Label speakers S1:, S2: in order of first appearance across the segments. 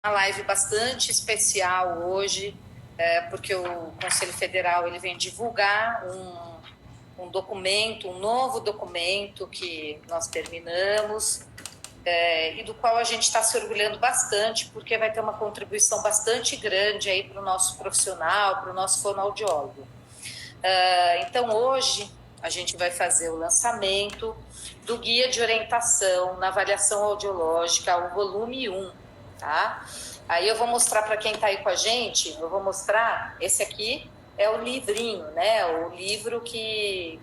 S1: uma live bastante especial hoje, porque o Conselho Federal ele vem divulgar um documento, um novo documento que nós terminamos, e do qual a gente está se orgulhando bastante, porque vai ter uma contribuição bastante grande aí para o nosso profissional, para o nosso fonoaudiólogo. Então, hoje, a gente vai fazer o lançamento do Guia de Orientação na Avaliação Audiológica, o volume 1, tá? Aí eu vou mostrar para quem está aí com a gente, eu vou mostrar, esse aqui é o livrinho, né? O livro que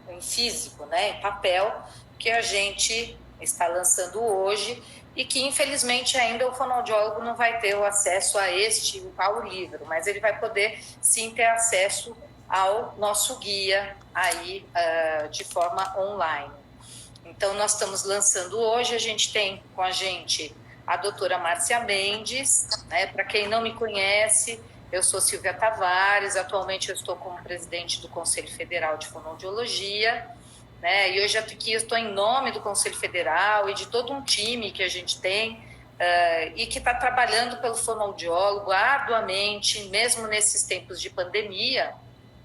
S1: em físico, né? Em papel, que a gente está lançando hoje e que, infelizmente, ainda o fonoaudiólogo não vai ter o acesso ao livro, mas ele vai poder, sim, ter acesso ao nosso guia aí de forma online. Então, nós estamos lançando hoje, a gente tem com a gente a doutora Márcia Mendes, né? Para quem não me conhece, eu sou Silvia Tavares, atualmente eu estou como presidente do Conselho Federal de Fonoaudiologia, né? E hoje aqui eu estou em nome do Conselho Federal e de todo um time que a gente tem e que está trabalhando pelo fonoaudiólogo arduamente, mesmo nesses tempos de pandemia.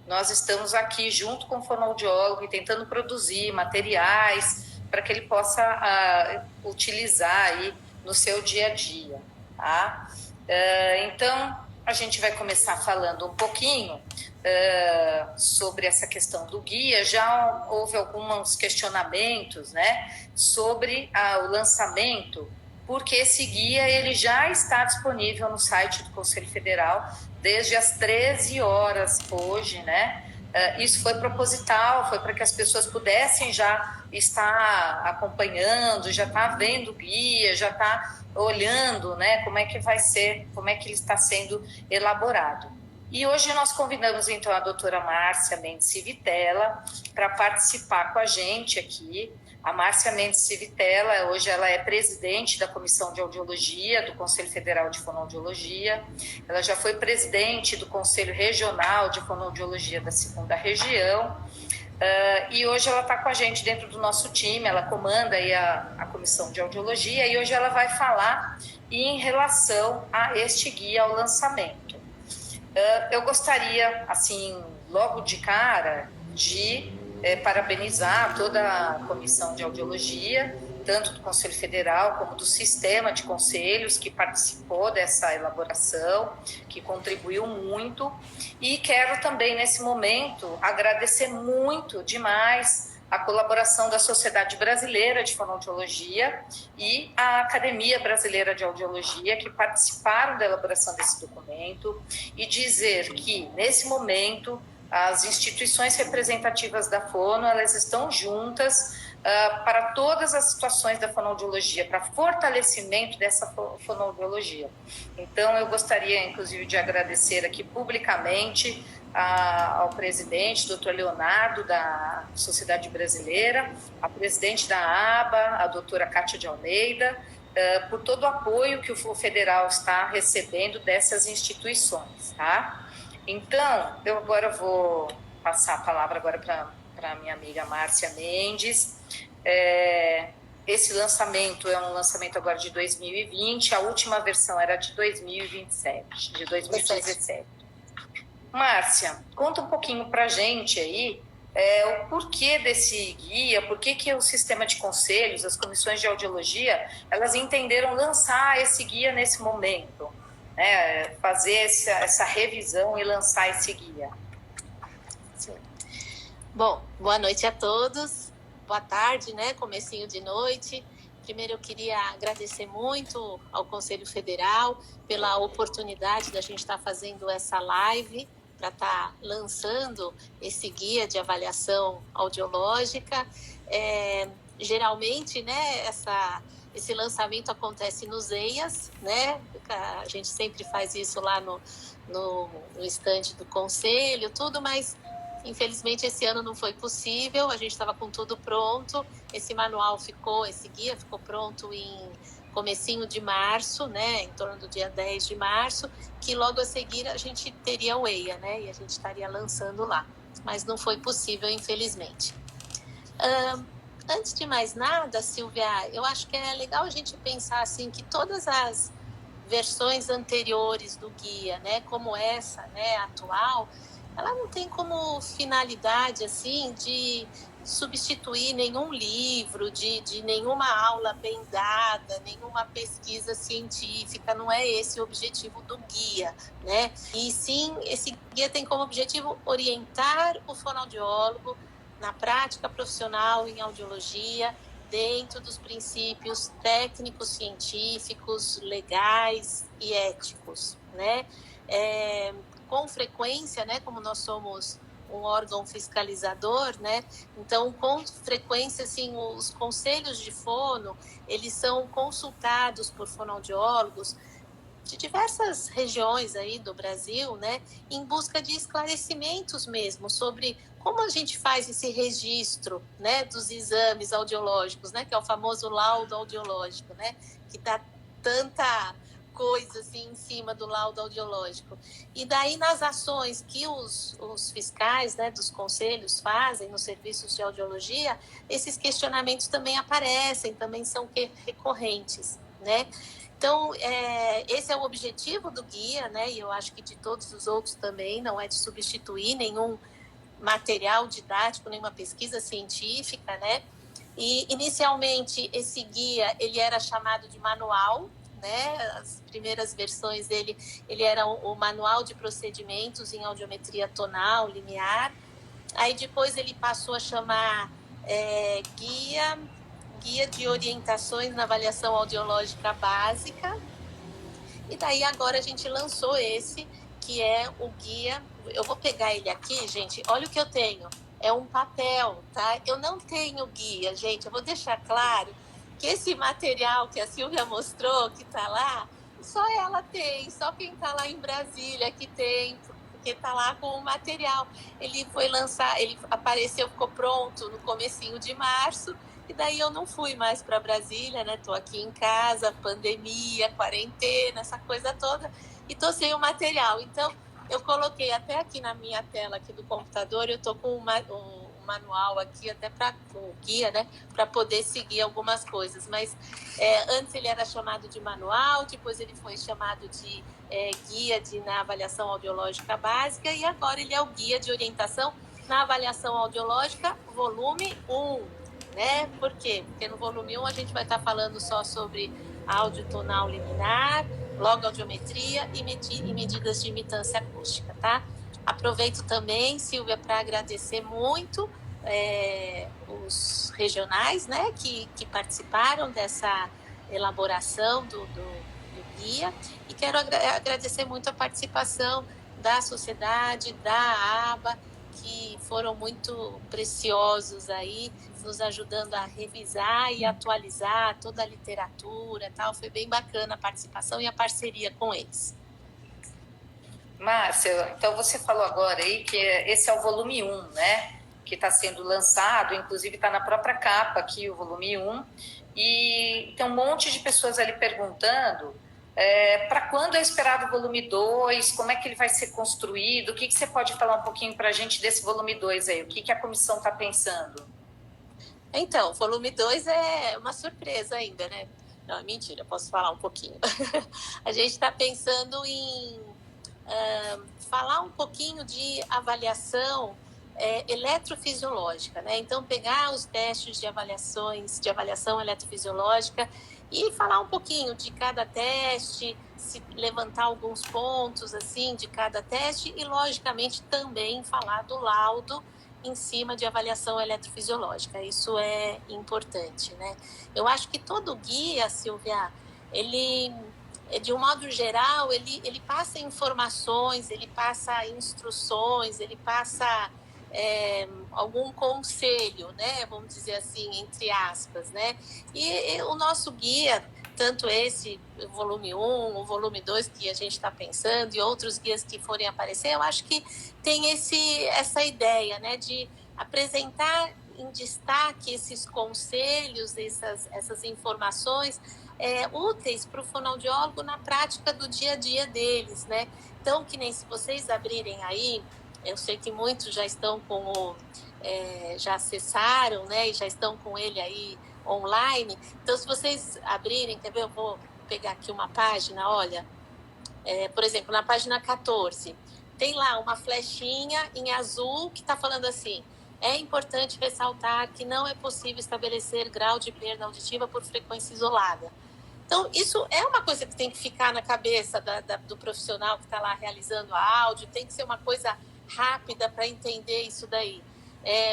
S1: Nós estamos aqui junto com o fonoaudiólogo e tentando produzir materiais para que ele possa utilizar aí no seu dia a dia, tá? Então, a gente vai começar falando um pouquinho sobre essa questão do guia. Já houve alguns questionamentos, né, sobre o lançamento, porque esse guia ele já está disponível no site do Conselho Federal desde as 13 horas hoje, né? Isso foi proposital, foi para que as pessoas pudessem já estar acompanhando, já estar vendo o guia, já estar olhando, né, como é que vai ser, como é que ele está sendo elaborado. E hoje nós convidamos, então, a doutora Márcia Mendes Civitella para participar com a gente aqui. A Márcia Mendes Civitella, hoje ela é presidente da Comissão de Audiologia do Conselho Federal de Fonoaudiologia. Ela já foi presidente do Conselho Regional de Fonoaudiologia da 2ª Região. E hoje ela está com a gente dentro do nosso time, ela comanda aí a Comissão de Audiologia, e hoje ela vai falar em relação a este guia ao lançamento. Eu gostaria, assim, logo de cara, de parabenizar toda a Comissão de Audiologia, tanto do Conselho Federal como do Sistema de Conselhos, que participou dessa elaboração, que contribuiu muito. E quero também, nesse momento, agradecer muito demais a colaboração da Sociedade Brasileira de Fonoaudiologia e a Academia Brasileira de Audiologia, que participaram da elaboração desse documento, e dizer que, nesse momento, as instituições representativas da Fono, elas estão juntas para todas as situações da fonoaudiologia, para fortalecimento dessa fonoaudiologia. Então, eu gostaria, inclusive, de agradecer aqui publicamente ao presidente, doutor Leonardo, da Sociedade Brasileira, a presidente da ABA, a doutora Cátia de Almeida, por todo o apoio que o federal está recebendo dessas instituições, tá? Então, eu agora vou passar a palavra agora para a minha amiga Márcia Mendes. Esse lançamento é um lançamento agora de 2020, a última versão era de 2027, de 2017. Márcia, conta um pouquinho para a gente aí o porquê desse guia, por que o sistema de conselhos, as comissões de audiologia, elas entenderam lançar esse guia nesse momento, né? Fazer essa revisão e lançar esse guia.
S2: Sim. Bom, boa noite a todos, boa tarde, né? Comecinho de noite. Primeiro eu queria agradecer muito ao Conselho Federal pela oportunidade da gente estar fazendo essa live, para estar lançando esse guia de avaliação audiológica. Geralmente, né, esse lançamento acontece nos EIAs, né? A gente sempre faz isso lá no estande do Conselho, tudo, mas infelizmente esse ano não foi possível, a gente estava com tudo pronto, esse guia ficou pronto em comecinho de março, né, em torno do dia 10 de março, que logo a seguir a gente teria o EIA, né, e a gente estaria lançando lá, mas não foi possível, infelizmente. Antes de mais nada, Silvia, eu acho que é legal a gente pensar assim que todas as versões anteriores do guia, né, como essa, né, atual, ela não tem como finalidade, assim, de substituir nenhum livro, de nenhuma aula bem dada, nenhuma pesquisa científica, não é esse o objetivo do guia, né? E sim, esse guia tem como objetivo orientar o fonoaudiólogo na prática profissional em audiologia, dentro dos princípios técnicos, científicos, legais e éticos, né? Com frequência, né, como nós somos um órgão fiscalizador, né? Então, com frequência, assim, os conselhos de fono, eles são consultados por fonoaudiólogos de diversas regiões aí do Brasil, né, em busca de esclarecimentos mesmo sobre como a gente faz esse registro, né, dos exames audiológicos, né, que é o famoso laudo audiológico, né, que dá tanta coisa assim em cima do laudo audiológico. E daí nas ações que os fiscais, né, dos conselhos fazem nos serviços de audiologia, esses questionamentos também aparecem, também são recorrentes, né? Então, esse é o objetivo do guia, né? E eu acho que de todos os outros também, não é de substituir nenhum material didático, nenhuma pesquisa científica, né? E, inicialmente, esse guia, ele era chamado de manual, né? As primeiras versões dele, ele era o manual de procedimentos em audiometria tonal, linear. Aí, depois, ele passou a chamar guia de orientações na avaliação audiológica básica. E daí agora a gente lançou esse, que é o guia. Eu vou pegar ele aqui, gente. Olha o que eu tenho. É um papel, tá? Eu não tenho guia, gente. Eu vou deixar claro que esse material que a Silvia mostrou, que tá lá, só ela tem, só quem tá lá em Brasília que tem, porque tá lá com o material. Ele foi lançar, ele apareceu, ficou pronto no comecinho de março. E daí eu não fui mais para Brasília, né? Tô aqui em casa, pandemia, quarentena, essa coisa toda, e tô sem o material. Então, eu coloquei até aqui na minha tela aqui do computador, eu tô com um manual aqui, até para o guia, né? Para poder seguir algumas coisas. Mas antes ele era chamado de manual, depois ele foi chamado de guia na avaliação audiológica básica, e agora ele é o guia de orientação na avaliação audiológica, volume 1. Né? Por quê? Porque no volume 1 a gente vai estar falando só sobre áudio tonal liminar, logoaudiometria e medidas de imitância acústica, tá? Aproveito também, Silvia, para agradecer muito os regionais, né, que participaram dessa elaboração do guia, e quero agradecer muito a participação da sociedade, da ABA, que foram muito preciosos aí, nos ajudando a revisar e atualizar toda a literatura, tal. Foi bem bacana a participação e a parceria com eles.
S1: Márcia, então você falou agora aí que esse é o volume 1, né? Que está sendo lançado, inclusive está na própria capa aqui, o volume 1, e tem um monte de pessoas ali perguntando para quando é esperado o volume 2, como é que ele vai ser construído, o que você pode falar um pouquinho para a gente desse volume 2 aí, o que a comissão está pensando?
S2: Então, o volume 2 é uma surpresa ainda, né? Não, mentira, posso falar um pouquinho. A gente está pensando em falar um pouquinho de avaliação eletrofisiológica, né? Então, pegar os testes de avaliação eletrofisiológica e falar um pouquinho de cada teste, se levantar alguns pontos assim de cada teste e, logicamente, também falar do laudo em cima de avaliação eletrofisiológica. Isso é importante, né? Eu acho que todo guia, Silvia, ele, de um modo geral, ele passa informações, ele passa instruções, ele passa algum conselho, né? Vamos dizer assim, entre aspas, né? E o nosso guia, tanto esse o volume 1, o volume 2 que a gente está pensando e outros guias que forem aparecer, eu acho que tem essa ideia, né, de apresentar em destaque esses conselhos, essas informações úteis para o fonoaudiólogo na prática do dia a dia deles, né? Então, que nem se vocês abrirem aí, eu sei que muitos já estão já acessaram, né, e já estão com ele aí online. Então, se vocês abrirem, quer ver? Eu vou pegar aqui uma página, olha, por exemplo, na página 14, tem lá uma flechinha em azul que está falando assim: é importante ressaltar que não é possível estabelecer grau de perda auditiva por frequência isolada. Então, isso é uma coisa que tem que ficar na cabeça do profissional que está lá realizando a áudio, tem que ser uma coisa rápida para entender isso daí.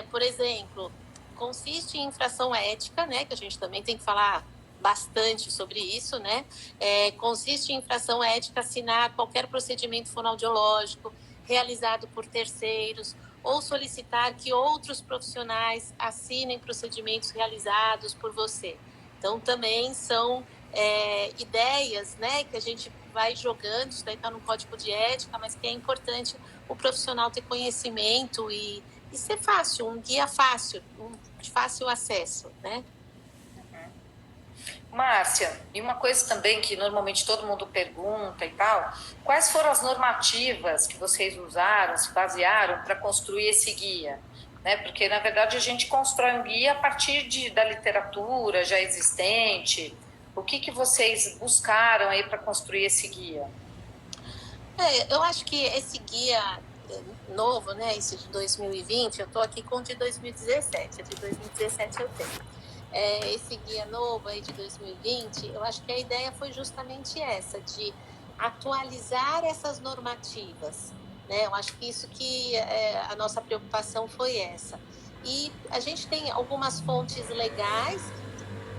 S2: Por exemplo, consiste em infração ética, né, que a gente também tem que falar bastante sobre isso, né? Consiste em infração ética assinar qualquer procedimento fonoaudiológico realizado por terceiros ou solicitar que outros profissionais assinem procedimentos realizados por você. Então, também são ideias, né, que a gente vai jogando, isso daí está no código de ética, mas que é importante o profissional ter conhecimento e ser fácil, um guia fácil, de fácil acesso, né?
S1: Márcia, e uma coisa também que normalmente todo mundo pergunta e tal, quais foram as normativas que vocês usaram, se basearam para construir esse guia? Né? Porque, na verdade, a gente constrói um guia a partir da literatura já existente. O que vocês buscaram aí para construir esse guia?
S2: Eu acho que esse guia novo, né, esse de 2020, eu estou aqui com o de 2017, de 2017 eu tenho. Esse guia novo aí de 2020, eu acho que a ideia foi justamente essa, de atualizar essas normativas, né? Eu acho que isso que a nossa preocupação foi essa. E a gente tem algumas fontes legais,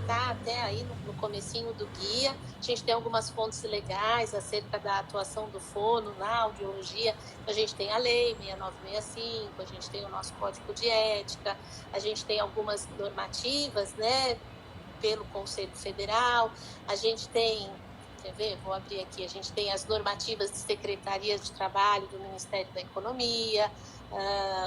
S2: tá até aí no comecinho do guia, a gente tem algumas fontes legais acerca da atuação do fono na audiologia. A gente tem a lei 6965, a gente tem o nosso código de ética, a gente tem algumas normativas, né, pelo Conselho Federal, a gente tem, quer ver? Vou abrir aqui, a gente tem as normativas de secretarias de trabalho do Ministério da Economia,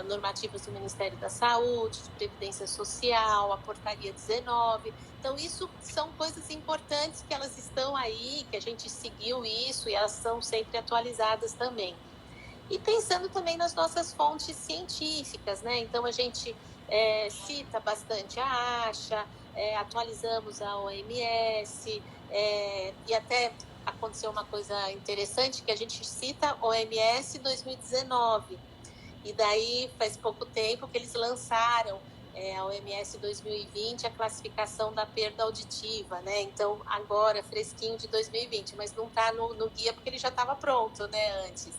S2: normativas do Ministério da Saúde, de Previdência Social, a Portaria 19. Então, isso são coisas importantes que elas estão aí, que a gente seguiu isso e elas são sempre atualizadas também. E pensando também nas nossas fontes científicas, né? Então, a gente cita bastante a ASHA, atualizamos a OMS, e até aconteceu uma coisa interessante, que a gente cita OMS 2019, e daí faz pouco tempo que eles lançaram a OMS 2020, a classificação da perda auditiva, né? Então, agora, fresquinho de 2020, mas não está no guia porque ele já estava pronto, né, antes.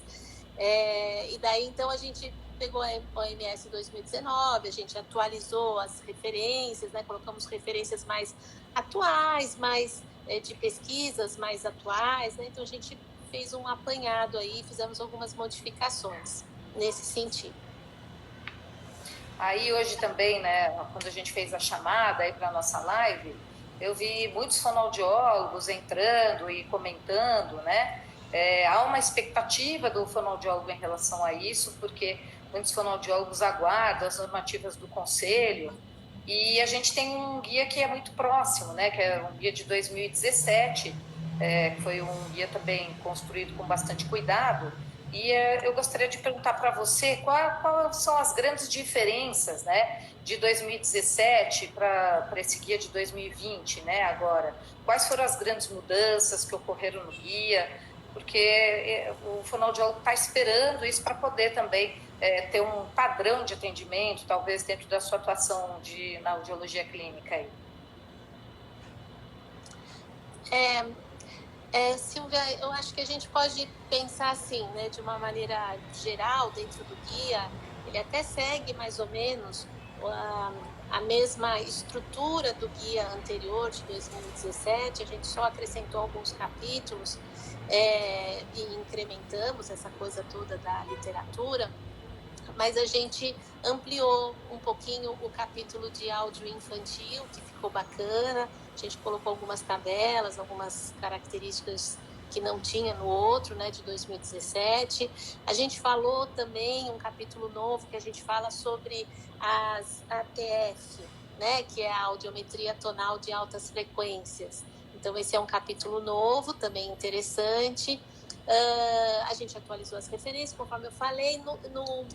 S2: E daí, então, a gente pegou a OMS 2019, a gente atualizou as referências, né? Colocamos referências mais atuais, mais de pesquisas mais atuais, né? Então, a gente fez um apanhado aí, fizemos algumas modificações nesse sentido.
S1: Aí hoje também, né, quando a gente fez a chamada aí para a nossa live, eu vi muitos fonoaudiólogos entrando e comentando, né? Há uma expectativa do fonoaudiólogo em relação a isso, porque muitos fonoaudiólogos aguardam as normativas do conselho, e a gente tem um guia que é muito próximo, né, que é um guia de 2017, que foi um guia também construído com bastante cuidado, e eu gostaria de perguntar para você quais são as grandes diferenças, né, de 2017 para esse guia de 2020, né, agora. Quais foram as grandes mudanças que ocorreram no guia? Porque o fonoaudiólogo está esperando isso para poder também ter um padrão de atendimento, talvez dentro da sua atuação na audiologia clínica aí.
S2: Silvia, eu acho que a gente pode pensar assim, né, de uma maneira geral, dentro do guia, ele até segue mais ou menos a mesma estrutura do guia anterior, de 2017, a gente só acrescentou alguns capítulos e incrementamos essa coisa toda da literatura, mas a gente ampliou um pouquinho o capítulo de áudio infantil, que ficou bacana. A gente colocou algumas tabelas, algumas características que não tinha no outro, né, de 2017. A gente falou também um capítulo novo que a gente fala sobre as ATF, né, que é a audiometria tonal de altas frequências. Então, esse é um capítulo novo, também interessante. A gente atualizou as referências, conforme eu falei.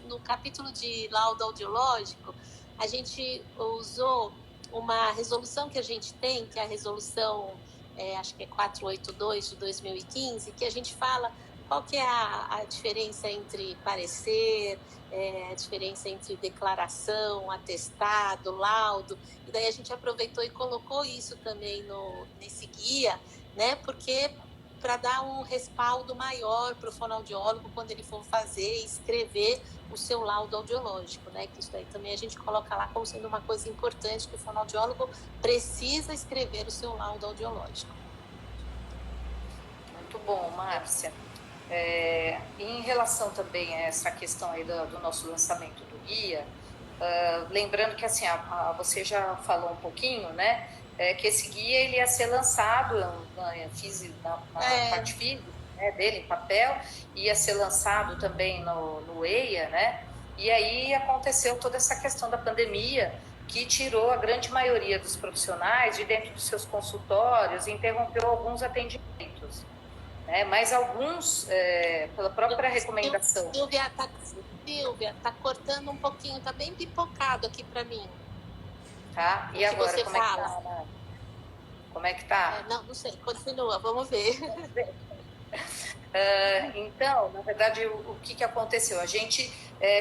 S2: No capítulo de laudo audiológico, a gente usou uma resolução que a gente tem, que é a resolução acho que é 482 de 2015, que a gente fala qual que é a diferença entre parecer, a diferença entre declaração, atestado, laudo, e daí a gente aproveitou e colocou isso também nesse guia, né? Porque para dar um respaldo maior para o fonoaudiólogo quando ele for fazer e escrever o seu laudo audiológico, né? Que isso daí também a gente coloca lá como sendo uma coisa importante, que o fonoaudiólogo precisa escrever o seu laudo audiológico.
S1: Muito bom, Márcia. Em relação também a essa questão aí do nosso lançamento do guia, lembrando que assim, você já falou um pouquinho, né? Que esse guia ele ia ser lançado na parte física, né, dele, em papel, ia ser lançado também no EIA, né? E aí aconteceu toda essa questão da pandemia, que tirou a grande maioria dos profissionais de dentro dos seus consultórios e interrompeu alguns atendimentos, né? Mas alguns, pela própria recomendação.
S2: Silvia, tá cortando um pouquinho, tá bem pipocado aqui para mim.
S1: Tá? E agora, como fala? É que tá? Como é que tá?
S2: Não sei, continua, vamos ver.
S1: Então, na verdade, o que aconteceu? A gente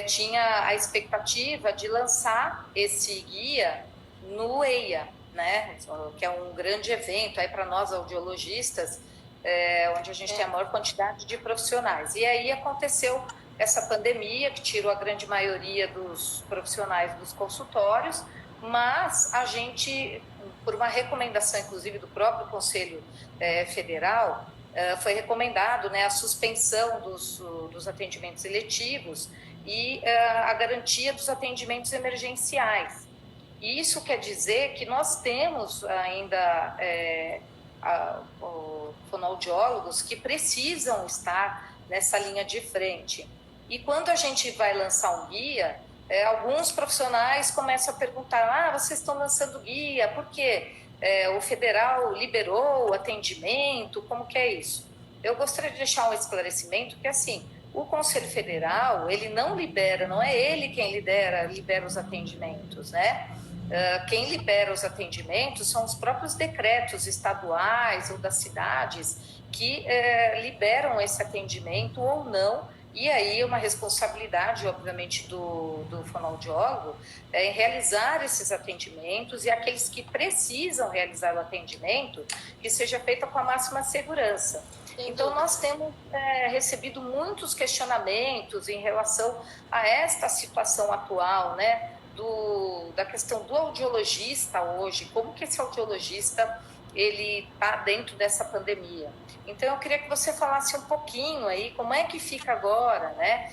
S1: tinha a expectativa de lançar esse guia no EIA, né? Que é um grande evento aí para nós audiologistas, onde a gente tem a maior quantidade de profissionais. E aí aconteceu essa pandemia que tirou a grande maioria dos profissionais dos consultórios, mas a gente, por uma recomendação, inclusive, do próprio Conselho Federal, foi recomendado, né, a suspensão dos atendimentos eletivos e a garantia dos atendimentos emergenciais. E isso quer dizer que nós temos ainda fonoaudiólogos que precisam estar nessa linha de frente. E quando a gente vai lançar um guia, alguns profissionais começam a perguntar: vocês estão lançando guia, por quê? O federal liberou o atendimento, como que é isso? Eu gostaria de deixar um esclarecimento que, assim, o Conselho Federal, ele não libera, não é ele quem libera os atendimentos, né? Quem libera os atendimentos são os próprios decretos estaduais ou das cidades que liberam esse atendimento ou não. E aí uma responsabilidade, obviamente, do fonoaudiólogo em realizar esses atendimentos, e aqueles que precisam realizar o atendimento, que seja feito com a máxima segurança. Então, nós temos recebido muitos questionamentos em relação a esta situação atual, né? Da questão do audiologista hoje, como que esse audiologista ele está dentro dessa pandemia. Então, eu queria que você falasse um pouquinho aí, como é que fica agora, né?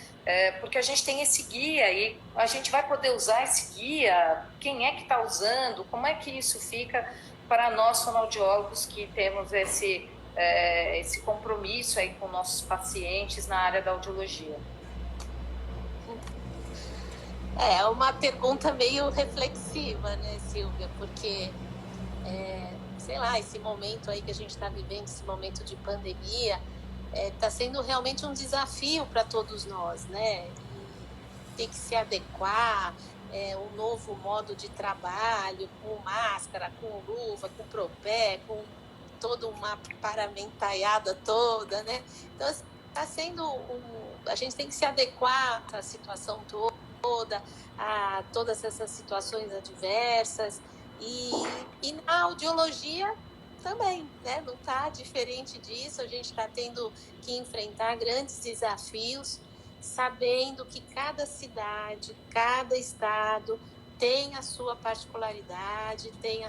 S1: Porque a gente tem esse guia aí, a gente vai poder usar esse guia, quem é que está usando, como é que isso fica para nós fonoaudiólogos que temos esse compromisso aí com nossos pacientes na área da audiologia?
S2: É uma pergunta meio reflexiva, né, Silvia? Porque sei lá, esse momento aí que a gente está vivendo, esse momento de pandemia, está sendo realmente um desafio para todos nós, né? E tem que se adequar, um novo modo de trabalho, com máscara, com luva, com propé, com toda uma paramentaiada toda, né? Então, está sendo a gente tem que se adequar à situação toda, a todas essas situações adversas. E na audiologia também, né? Não está diferente disso. A gente está tendo que enfrentar grandes desafios, sabendo que cada cidade, cada estado tem a sua particularidade, tem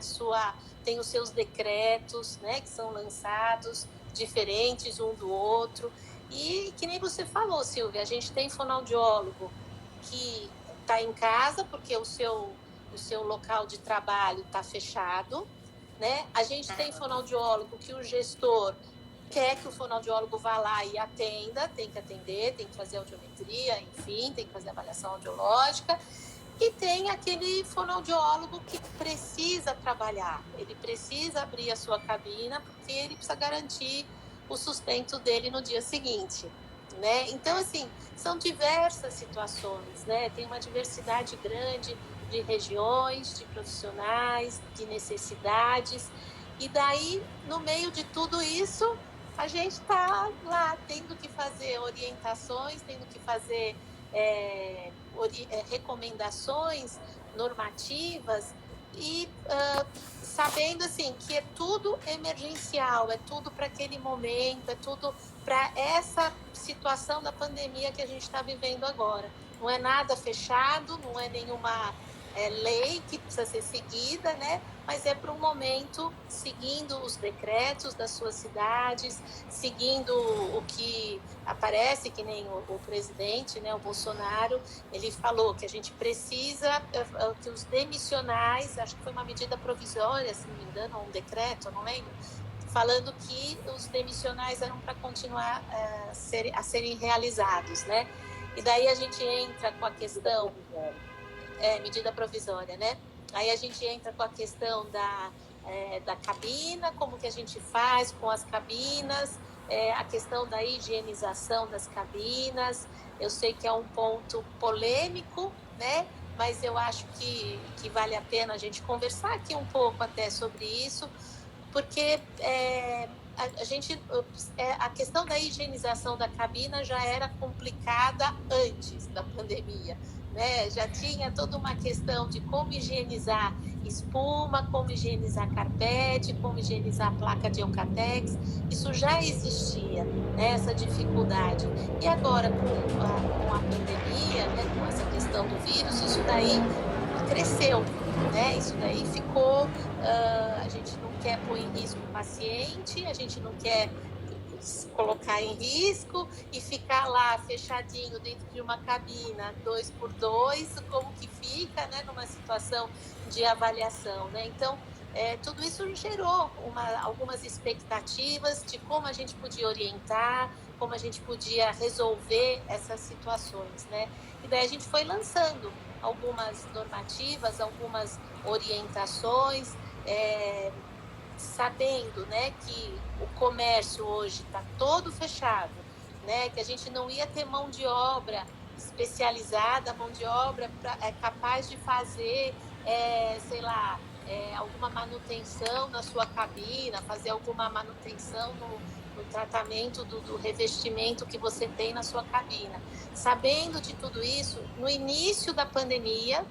S2: os seus decretos, né? Que são lançados diferentes um do outro. E que nem você falou, Silvia, a gente tem fonoaudiólogo que está em casa porque o seu local de trabalho está fechado, né? A gente tem fonoaudiólogo que o gestor quer que o fonoaudiólogo vá lá e atenda, tem que atender, tem que fazer audiometria, enfim, tem que fazer avaliação audiológica. E tem aquele fonoaudiólogo que precisa trabalhar, ele precisa abrir a sua cabina porque ele precisa garantir o sustento dele no dia seguinte, né? Então, assim, são diversas situações, né? Tem uma diversidade grande de regiões, de profissionais, de necessidades. E daí, no meio de tudo isso, a gente está lá tendo que fazer orientações, tendo que fazer recomendações normativas e sabendo assim que é tudo emergencial, é tudo para aquele momento, é tudo para essa situação da pandemia que a gente está vivendo agora. Não é nada fechado, não é nenhuma lei que precisa ser seguida, né? Mas é para um momento, seguindo os decretos das suas cidades, seguindo o que aparece, que nem o presidente, né, o Bolsonaro, ele falou que a gente precisa, que os demissionais, acho que foi uma medida provisória, se não me engano, ou um decreto, eu não lembro, falando que os demissionais eram para continuar a serem realizados, né? E daí a gente entra com a questão... medida provisória, né? Aí a gente entra com a questão da cabina, como que a gente faz com as cabinas, a questão da higienização das cabinas. Eu sei que é um ponto polêmico, né? Mas eu acho que vale a pena a gente conversar aqui um pouco até sobre isso, porque a questão da higienização da cabina já era complicada antes da pandemia, né? Já tinha toda uma questão de como higienizar espuma, como higienizar carpete, como higienizar a placa de Eucatex. Isso já existia, né? Essa dificuldade. E agora, com a pandemia, né? Com essa questão do vírus, isso daí cresceu, né? Isso daí ficou... a gente não quer pôr em risco o paciente, a gente não quer colocar em risco e ficar lá fechadinho dentro de uma cabina 2x2, como que fica, né, numa situação de avaliação, né? Então, tudo isso gerou algumas expectativas de como a gente podia orientar, como a gente podia resolver essas situações, né? E daí a gente foi lançando algumas normativas, algumas orientações, sabendo, né, que o comércio hoje está todo fechado, né, que a gente não ia ter mão de obra especializada, mão de obra capaz de fazer, sei lá, alguma manutenção na sua cabina, fazer alguma manutenção no tratamento do revestimento que você tem na sua cabina. Sabendo de tudo isso, no início da pandemia,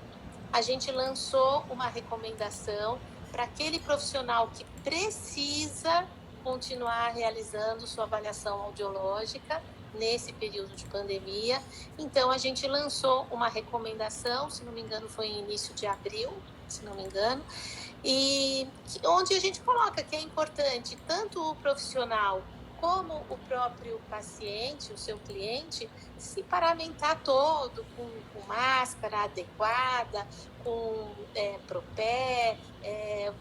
S2: a gente lançou uma recomendação para aquele profissional que precisa continuar realizando sua avaliação audiológica nesse período de pandemia. Então, a gente lançou uma recomendação, se não me engano, foi em início de abril, se não me engano, e onde a gente coloca que é importante tanto o profissional como o próprio paciente, o seu cliente, se paramentar todo com máscara adequada, com propé,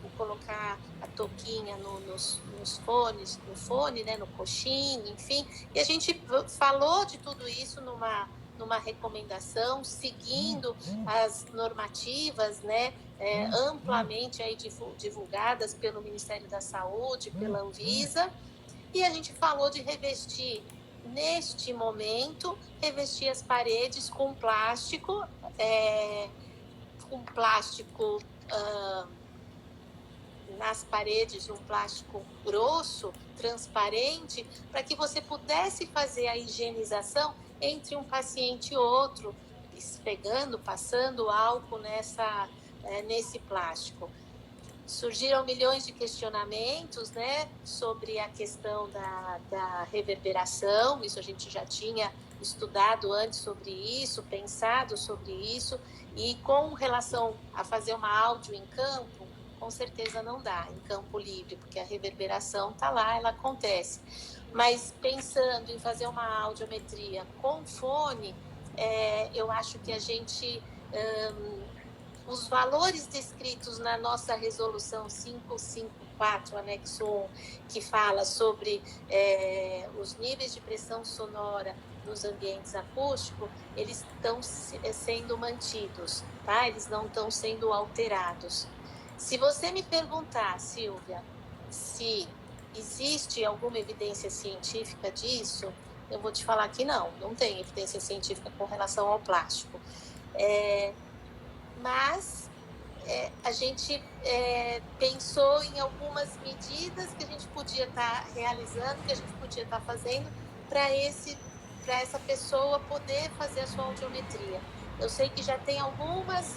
S2: vou colocar a touquinha nos fones, no fone, né, no coxinho, enfim. E a gente falou de tudo isso numa recomendação, seguindo as normativas, né, amplamente aí divulgadas pelo Ministério da Saúde, pela Anvisa, e a gente falou de revestir, neste momento, revestir as paredes com plástico, nas paredes de um plástico grosso, transparente, para que você pudesse fazer a higienização entre um paciente e outro, esfregando, passando álcool nesse plástico. Surgiram milhões de questionamentos, né, sobre a questão da reverberação. Isso a gente já tinha estudado antes sobre isso, pensado sobre isso, e com relação a fazer uma áudio em campo, com certeza não dá em campo livre, porque a reverberação está lá, ela acontece. Mas pensando em fazer uma audiometria com fone, eu acho que a gente... os valores descritos na nossa resolução 554, anexo 1, que fala sobre os níveis de pressão sonora nos ambientes acústicos, eles estão sendo mantidos, tá? Eles não estão sendo alterados. Se você me perguntar, Silvia, se existe alguma evidência científica disso, eu vou te falar que não tem evidência científica com relação ao plástico. Mas a gente pensou em algumas medidas que a gente podia estar realizando, que a gente podia estar fazendo para essa pessoa poder fazer a sua audiometria. Eu sei que já tem algumas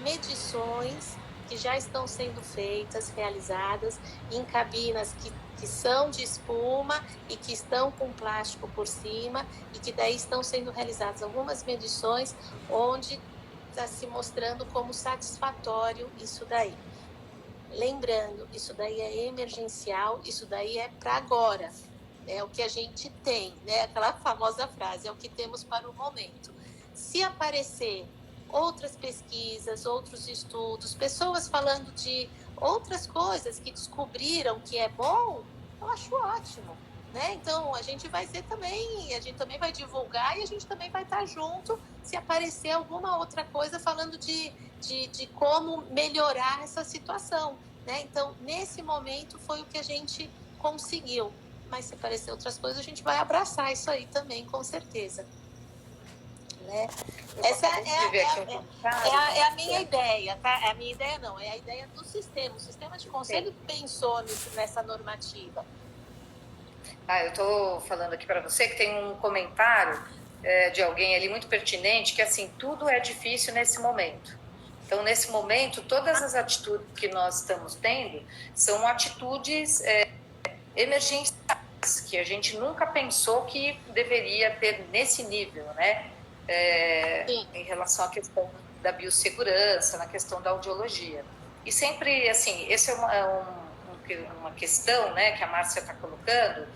S2: medições que já estão sendo feitas, realizadas em cabinas que são de espuma e que estão com plástico por cima e que daí estão sendo realizadas algumas medições onde está se mostrando como satisfatório isso daí. Lembrando, isso daí é emergencial, isso daí é para agora. É o que a gente tem, né? Aquela famosa frase, é o que temos para o momento. Se aparecer outras pesquisas, outros estudos, pessoas falando de outras coisas que descobriram que é bom, eu acho ótimo. Né? Então, a gente vai vai divulgar e a gente também vai estar junto se aparecer alguma outra coisa falando de como melhorar essa situação. Né? Então, nesse momento foi o que a gente conseguiu. Mas se aparecer outras coisas, a gente vai abraçar isso aí também, com certeza. Né? Essa é a minha ideia, tá? A minha ideia não, é a ideia do sistema. O sistema de conselho pensou nessa normativa.
S1: Eu estou falando aqui para você que tem um comentário de alguém ali muito pertinente, que assim, tudo é difícil nesse momento. Então, nesse momento, todas as atitudes que nós estamos tendo são atitudes emergenciais, que a gente nunca pensou que deveria ter nesse nível, né? Em relação à questão da biossegurança, na questão da audiologia. E sempre, assim, esse é uma questão, né, que a Márcia está colocando,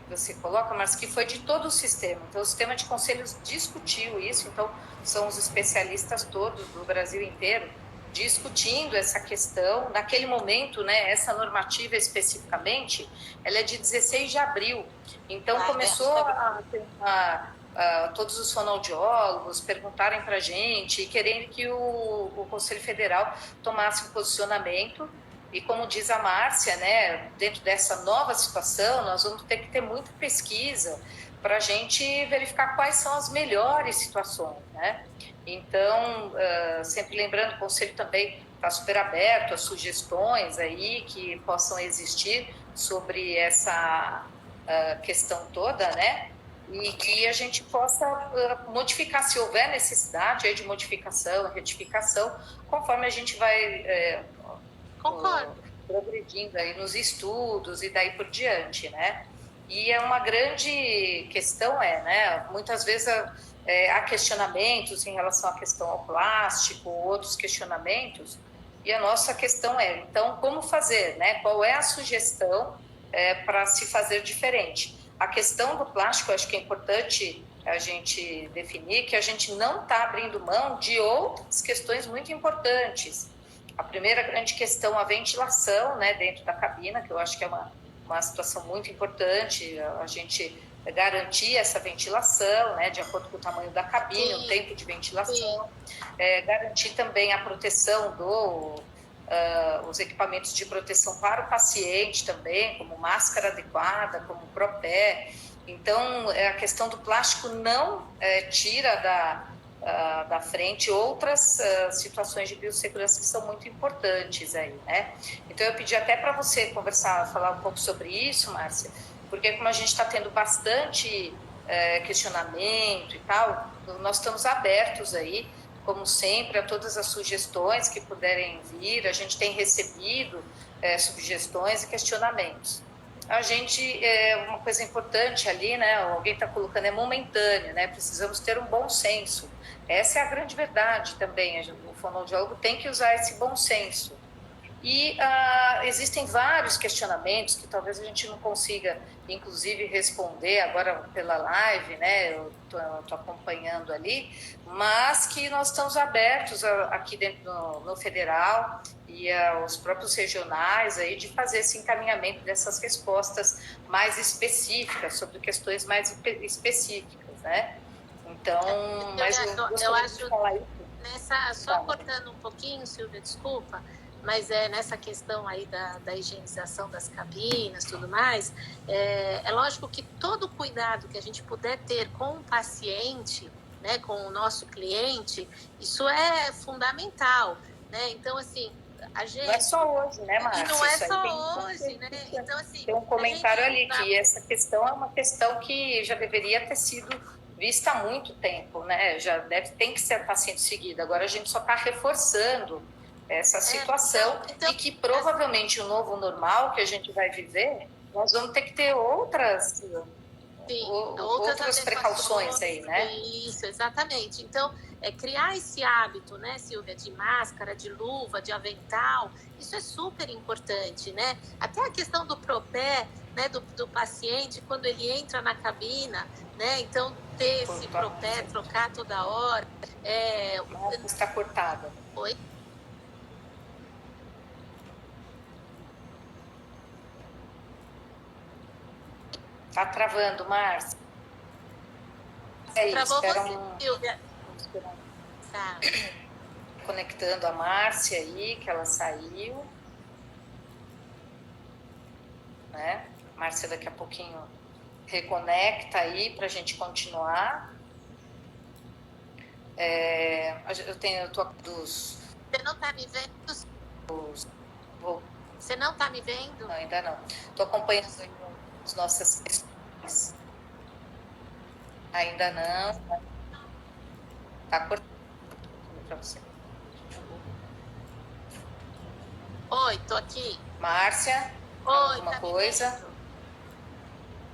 S1: você coloca, mas que foi de todo o sistema. Então, o sistema de conselhos discutiu isso, então são os especialistas todos do Brasil inteiro discutindo essa questão. Naquele momento, né, essa normativa especificamente, ela é de 16 de abril. Então, começou a todos os fonoaudiólogos perguntarem para a gente e querendo que o Conselho Federal tomasse um posicionamento. E como diz a Márcia, né, dentro dessa nova situação, nós vamos ter que ter muita pesquisa para a gente verificar quais são as melhores situações, né? Então, sempre lembrando, o Conselho também está super aberto a sugestões aí que possam existir sobre essa questão toda, né? E que a gente possa modificar, se houver necessidade aí de modificação, retificação, conforme a gente vai progredindo aí nos estudos e daí por diante, né? E é uma grande questão, né? Muitas vezes há questionamentos em relação à questão ao plástico, outros questionamentos, e a nossa questão então, como fazer, né? Qual é a sugestão para se fazer diferente? A questão do plástico, acho que é importante a gente definir que a gente não está abrindo mão de outras questões muito importantes. A primeira grande questão, a ventilação, né, dentro da cabina, que eu acho que é uma situação muito importante, a gente garantir essa ventilação, né, de acordo com o tamanho da cabine, o tempo de ventilação, garantir também a proteção os equipamentos de proteção para o paciente também, como máscara adequada, como propé. Então, a questão do plástico não tira da frente outras situações de biossegurança que são muito importantes aí, né? Então, eu pedi até para você falar um pouco sobre isso, Márcia, porque como a gente está tendo bastante questionamento e tal, nós estamos abertos aí, como sempre, a todas as sugestões que puderem vir. A gente tem recebido sugestões e questionamentos. A gente, uma coisa importante ali, né, alguém está colocando, é momentâneo, né, precisamos ter um bom senso. Essa é a grande verdade também, o fonoaudiólogo tem que usar esse bom senso. E existem vários questionamentos que talvez a gente não consiga, inclusive, responder agora pela live, né? Eu estou acompanhando ali, mas que nós estamos abertos aqui dentro no federal e aos próprios regionais aí de fazer esse encaminhamento dessas respostas mais específicas, sobre questões mais específicas, né? Então, mas eu gostaria de falar isso.
S2: Só cortando um pouquinho, Silvia, desculpa, mas nessa questão aí da higienização das cabinas e tudo mais, é lógico que todo cuidado que a gente puder ter com o paciente, né, com o nosso cliente, isso é fundamental, né? Então, assim, a gente...
S1: Não é só hoje, né, Márcia?
S2: E não é
S1: Isso aí
S2: só hoje, né? Então, assim...
S1: Tem um comentário ali que essa questão é uma questão que já deveria ter sido vista há muito tempo, né? Já tem que estar sendo seguida. Agora a gente só está reforçando essa situação e que provavelmente o novo normal que a gente vai viver, nós vamos ter que ter outras precauções aí, né?
S2: Isso, exatamente. Então, criar esse hábito, né, Silvia, de máscara, de luva, de avental, isso é super importante, né? Até a questão do propé, né, do paciente, quando ele entra na cabina, né? Então, ter esse propé, trocar toda hora.
S1: Está cortada.
S2: Oi?
S1: Tá travando, Márcia.
S2: Travou você, Silvia.
S1: Tá. Conectando a Márcia aí, que ela saiu. Né? Márcia daqui a pouquinho reconecta aí para a gente continuar. Eu tô dos...
S2: Você não tá me vendo? Você não tá me vendo?
S1: Não, ainda não. Tô acompanhando as nossas questões. Ainda não. Tá cortando para você.
S2: Oi, tô aqui.
S1: Márcia,
S2: oi,
S1: alguma
S2: tá
S1: coisa?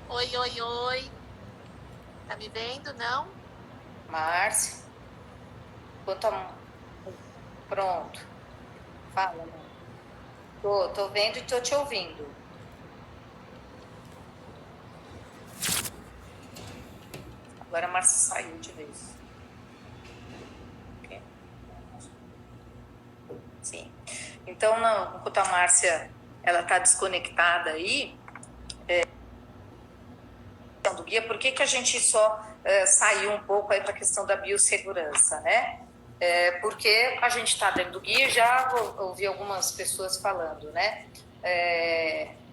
S2: Oi. Tá me vendo, não?
S1: Márcia. Pronto. Fala, mãe. Tô vendo e tô te ouvindo. Agora a Márcia saiu de vez. Okay. Sim. Então, enquanto a Márcia ela está desconectada aí, do guia, por que a gente só saiu um pouco aí para a questão da biossegurança, né? Porque a gente está dentro do guia, já ouvi algumas pessoas falando, né?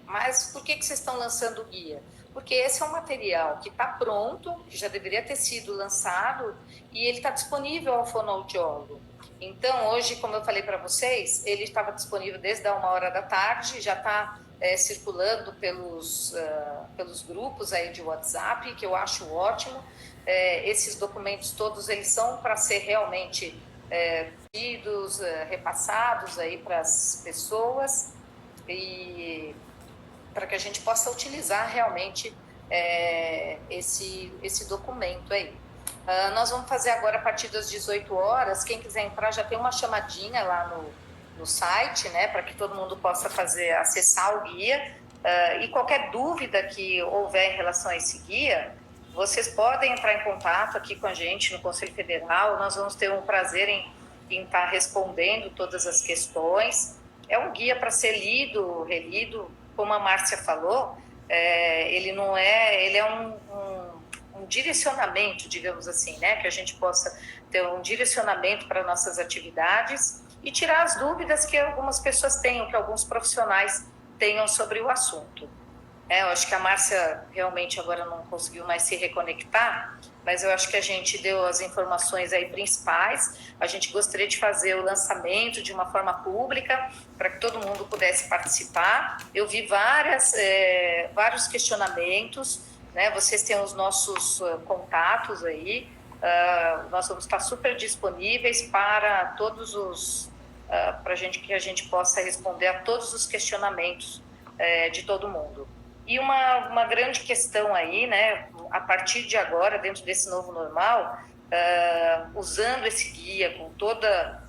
S1: Mas por que vocês estão lançando o guia? Porque esse é um material que está pronto, que já deveria ter sido lançado, e ele está disponível ao fonoaudiólogo. Então, hoje, como eu falei para vocês, ele estava disponível desde a 13h, já está circulando pelos grupos aí de WhatsApp, que eu acho ótimo. Esses documentos todos, eles são para ser realmente repassados aí para as pessoas e para que a gente possa utilizar realmente esse documento aí. Nós vamos fazer agora a partir das 18 horas. Quem quiser entrar já tem uma chamadinha lá no site, né, para que todo mundo possa acessar o guia. E qualquer dúvida que houver em relação a esse guia, vocês podem entrar em contato aqui com a gente no Conselho Federal. Nós vamos ter um prazer em estar respondendo todas as questões. É um guia para ser lido, relido, como a Márcia falou. Ele é um direcionamento, digamos assim, né? Que a gente possa ter um direcionamento para nossas atividades e tirar as dúvidas que algumas pessoas tenham, que alguns profissionais tenham sobre o assunto. Eu acho que a Márcia realmente agora não conseguiu mais se reconectar, mas eu acho que a gente deu as informações aí principais. A gente gostaria de fazer o lançamento de uma forma pública, para que todo mundo pudesse participar. Eu vi vários questionamentos, né? Vocês têm os nossos contatos aí, nós vamos estar super disponíveis para todos para que a gente possa responder a todos os questionamentos de todo mundo. E uma grande questão aí, né, a partir de agora, dentro desse novo normal, usando esse guia com toda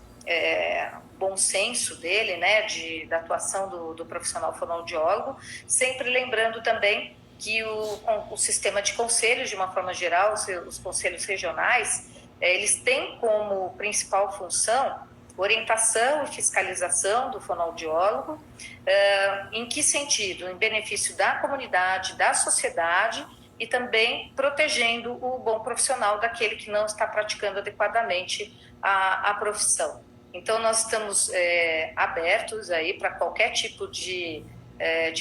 S1: bom senso dele, né, da atuação do profissional fonoaudiólogo, sempre lembrando também que o sistema de conselhos, de uma forma geral, os conselhos regionais, eles têm como principal função orientação e fiscalização do fonoaudiólogo. Em que sentido? Em benefício da comunidade, da sociedade e também protegendo o bom profissional daquele que não está praticando adequadamente a profissão. Então, nós estamos abertos aí para qualquer tipo de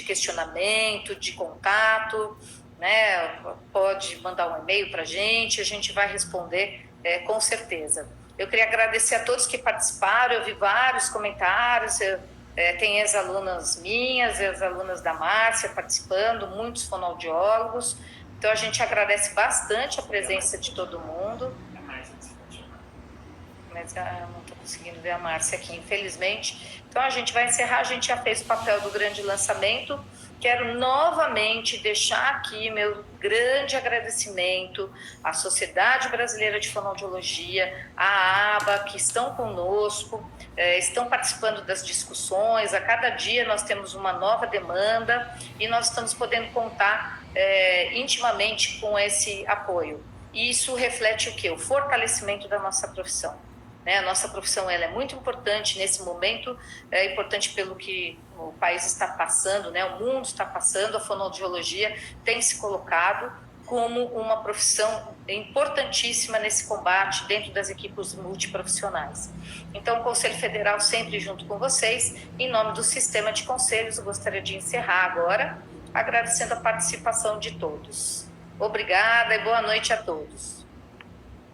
S1: questionamento, de contato, né? Pode mandar um e-mail para a gente vai responder com certeza. Eu queria agradecer a todos que participaram, eu vi vários comentários, tem ex-alunas minhas, ex-alunas da Márcia participando, muitos fonoaudiólogos, então a gente agradece bastante a presença de todo mundo. Mas eu não estou conseguindo ver a Márcia aqui, infelizmente. Então a gente vai encerrar, a gente já fez o papel do grande lançamento. Quero novamente deixar aqui meu grande agradecimento à Sociedade Brasileira de Fonoaudiologia, à ABA, que estão conosco, estão participando das discussões. A cada dia nós temos uma nova demanda e nós estamos podendo contar intimamente com esse apoio. E isso reflete o quê? O fortalecimento da nossa profissão. A nossa profissão ela é muito importante nesse momento, é importante pelo que o país está passando, o mundo está passando, a fonoaudiologia tem se colocado como uma profissão importantíssima nesse combate dentro das equipes multiprofissionais. Então, o Conselho Federal sempre junto com vocês, em nome do Sistema de Conselhos, eu gostaria de encerrar agora, agradecendo a participação de todos. Obrigada e boa noite a todos.